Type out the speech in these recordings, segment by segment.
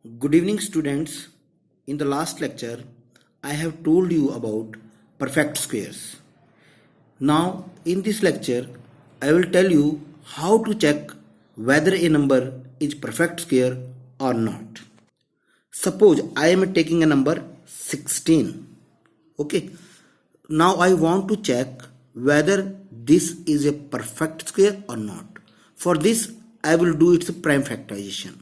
Good evening, students. In the last lecture, I have told you about perfect squares. Now, in this lecture, I will tell you how to check whether a number is perfect square or not. Suppose I am taking a number 16. Okay. Now I want to check whether this is a perfect square or not. For this, I will do its prime factorization.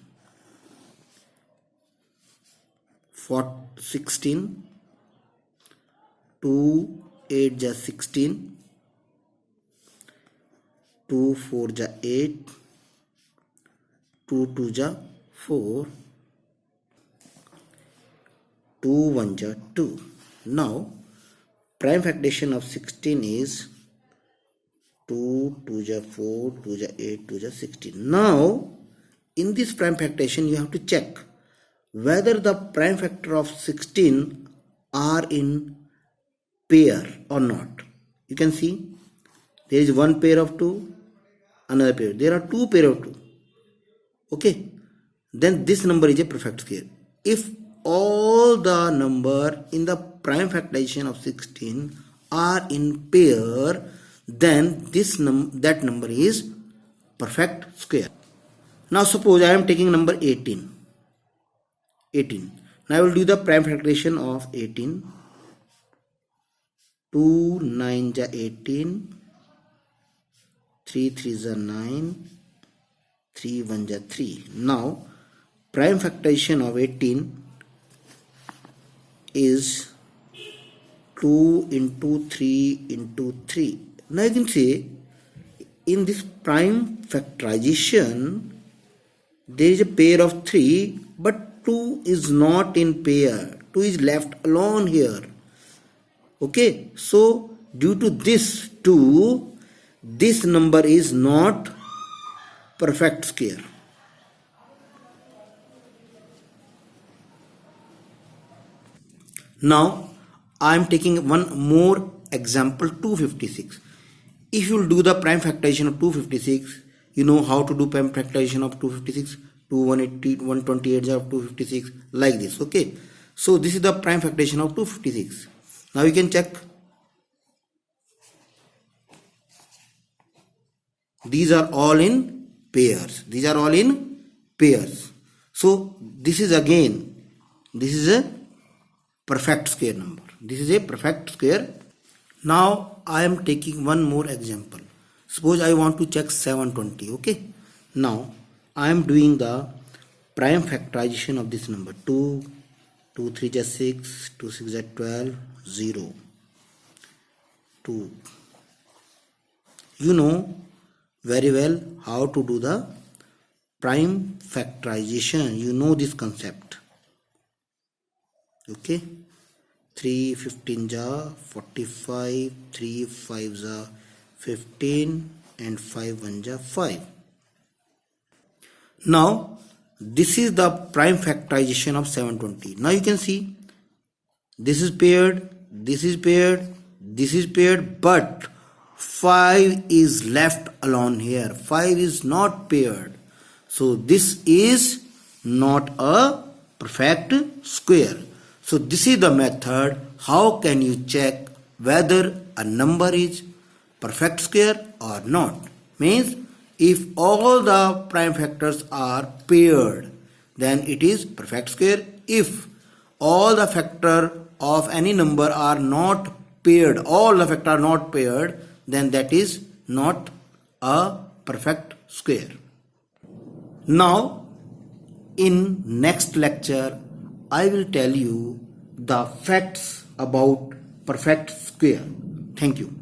For 16, 2 8 ja 16, 2 4 ja 8, 2 2 ja 4, 2 1 ja 2. Now prime factorization of 16 is 2 2 ja 4, 2 ja 8, 2 ja 16. Now in this prime factorization you have to check whether the prime factor of 16 are in pair or not. You can see there is one pair of 2, another pair. There are two pair of 2. Okay. Then this number is a perfect square. If all the number in the prime factorization of 16 are in pair, then that number is perfect square. Now suppose I am taking number 18. Now I will do the prime factorization of 18. 2 9 ja 18, 3 3 ja 9, 3 1 ja 3. Now prime factorization of 18 is 2 into 3 into 3. Now you can say in this prime factorization there is a pair of 3, but 2 is not in pair. 2 is left alone here. Okay, so due to this 2, this number is not perfect square. Now I am taking one more example, 256. If you will do the prime factorization of 256, you know how to do prime factorization of 256. 2 180 128 of 256, like this. Okay, so this is the prime factorization of 256. Now you can check. These are all in pairs. So this is a perfect square number. This is a perfect square. Now I am taking one more example. Suppose I want to check 720. Okay. Now I am doing the prime factorization of this number. 2 3 ja 6, 2 6 ja 12, 0, 2. You know very well how to do the prime factorization. You know this concept. Okay. 3 15 ja 45, 3 5 ja 15, and 5 1 ja 5. Now this is the prime factorization of 720. Now you can see this is paired, this is paired, this is paired, but 5 is left alone here. 5 is not paired. So this is not a perfect square. So this is the method how can you check whether a number is perfect square or not. Means if all the prime factors are paired, then it is perfect square. If all the factor of any number are not paired, then that is not a perfect square. Now in next lecture I will tell you the facts about perfect square. Thank you.